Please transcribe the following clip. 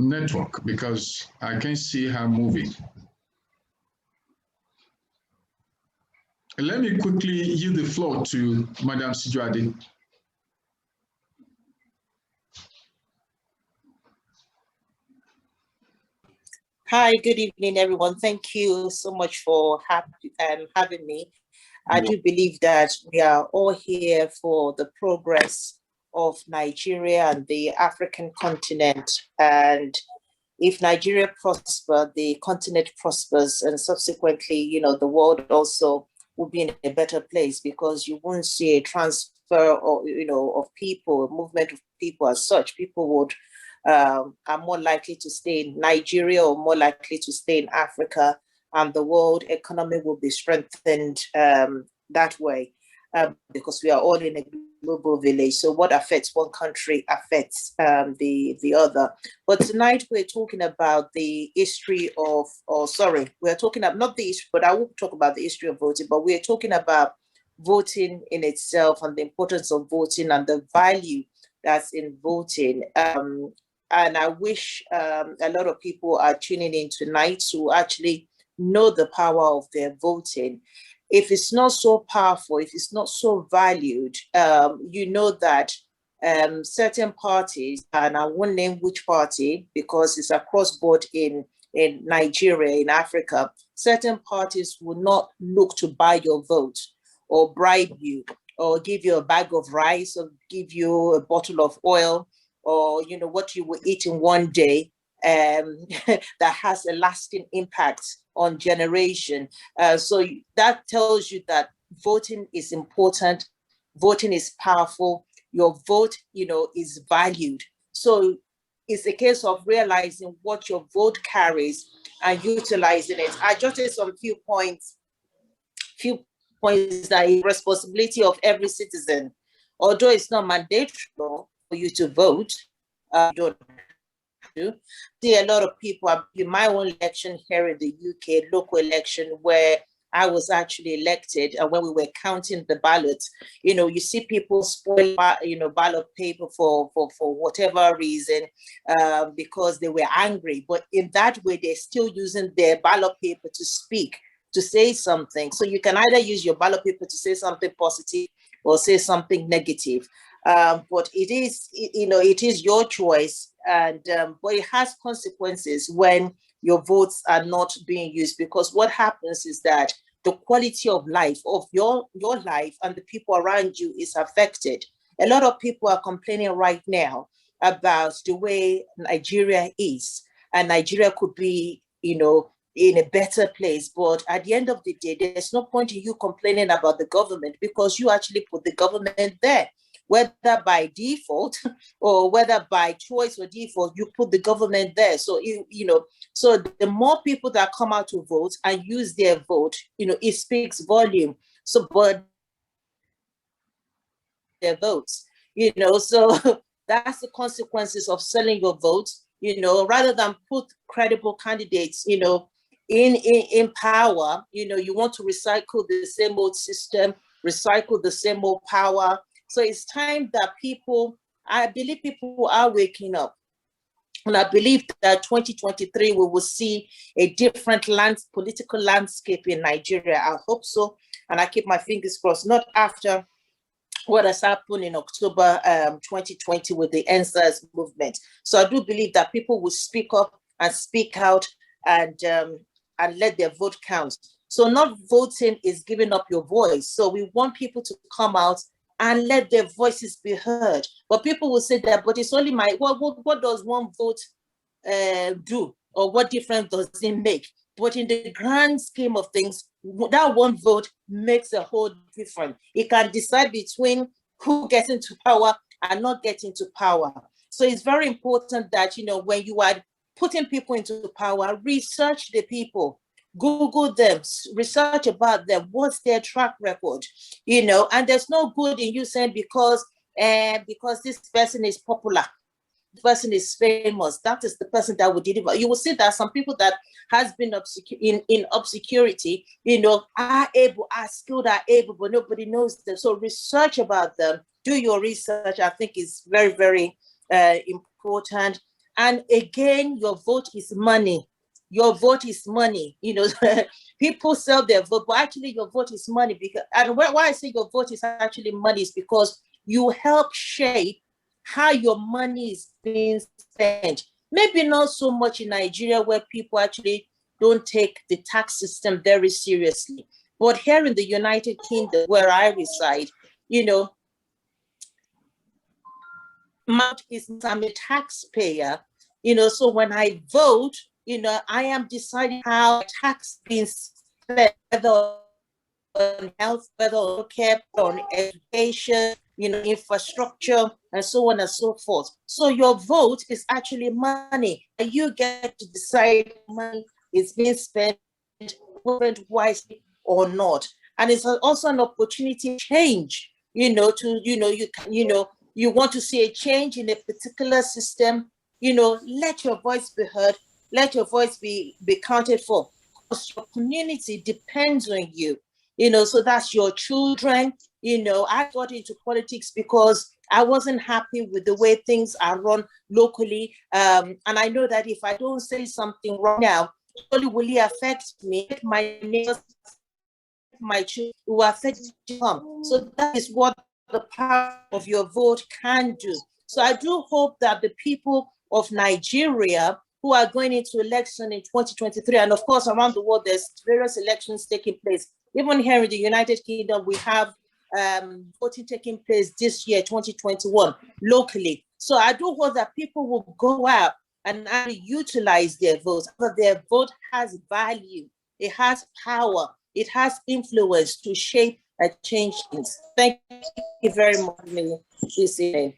network because I can see her moving. Let me quickly yield the floor to Madam Siju. Hi, good evening, everyone. Thank you so much for having me. I do believe that we are all here for the progress of Nigeria and the African continent. And if Nigeria prospers, the continent prospers, and subsequently, you know, the world also will be in a better place, because you won't see a transfer or, you know, of people, a movement of people as such. People would are more likely to stay in Nigeria or more likely to stay in Africa, and the world economy will be strengthened that way, because we are all in a global village. So what affects one country affects the other. But tonight we're talking about the history of, we're talking about not the history, but I won't talk about the history of voting, but we're talking about voting in itself and the importance of voting and the value that's in voting. And I wish a lot of people are tuning in tonight to actually know the power of their voting. If it's not so powerful, if it's not so valued, you know that certain parties, and I won't name which party because it's across board in Nigeria, in Africa, certain parties will not look to buy your vote or bribe you or give you a bag of rice or give you a bottle of oil or, you know, what you will eat in one day that has a lasting impact on generation. So that tells you that voting is important. Voting is powerful. Your vote, you know, is valued. So it's a case of realizing what your vote carries and utilizing it. I jotted some few points that is responsibility of every citizen. Although it's not mandatory for you to vote, you don't have to. See a lot of people, in my own election here in the UK, local election where I was actually elected, and when we were counting the ballots, you know, you see people spoil, you know, ballot paper for whatever reason, because they were angry. But in that way, they're still using their ballot paper to speak, to say something. So you can either use your ballot paper to say something positive or say something negative. But it is, you know, it is your choice, and but it has consequences when your votes are not being used, because what happens is that the quality of life of your life and the people around you is affected. A lot of people are complaining right now about the way Nigeria is, and Nigeria could be, you know, in a better place. But at the end of the day, there's no point in you complaining about the government, because you actually put the government there. Whether by default or whether by choice or default, you put the government there. So, you know, so the more people that come out to vote and use their vote, you know, it speaks volume. So, but their votes, you know, so that's the consequences of selling your vote, you know, rather than put credible candidates, you know, in power. You know, you want to recycle the same old system, recycle the same old power. So it's time that people, I believe people are waking up. And I believe that 2023, we will see a different political landscape in Nigeria. I hope so. And I keep my fingers crossed, not after what has happened in October 2020 with the NSAS movement. So I do believe that people will speak up and speak out and let their vote count. So not voting is giving up your voice. So we want people to come out and let their voices be heard. But people will say that, but it's only my, what does one vote do? Or what difference does it make? But in the grand scheme of things, that one vote makes a whole difference. It can decide between who gets into power and not get into power. So it's very important that, you know, when you are putting people into power, research the people. Google them, research about them, what's their track record, you know, and there's no good in you saying because this person is popular, the person is famous, that is the person that will deliver. You will see that some people that has been in obscurity, you know, are able, are skilled, are able, but nobody knows them. So research about them, do your research, I think is very, very important. And again, your vote is money. Your vote is money. You know, people sell their vote, but actually your vote is money. Because, and why I say your vote is actually money is because you help shape how your money is being spent. Maybe not so much in Nigeria, where people actually don't take the tax system very seriously. But here in the United Kingdom, where I reside, you know, I'm a taxpayer, you know, so when I vote, you know, I am deciding how tax being spent, whether on health, whether on care, on education, you know, infrastructure, and so on and so forth. So your vote is actually money, and you get to decide money is being spent wisely or not. And it's also an opportunity to change, you know, to, you want to see a change in a particular system, you know, let your voice be heard, let your voice be counted for, because your community depends on you, you know, so that's your children. You know, I got into politics because I wasn't happy with the way things are run locally. And I know that if I don't say something right now, only will it affect me, my neighbors, my children, will affect them. So that is what the power of your vote can do. So I do hope that the people of Nigeria who are going into election in 2023, and of course around the world, there's various elections taking place. Even here in the United Kingdom, we have voting taking place this year, 2021, locally. So I do hope that people will go out and actually utilize their votes, because their vote has value, it has power, it has influence to shape and change things. Thank you very much, this evening.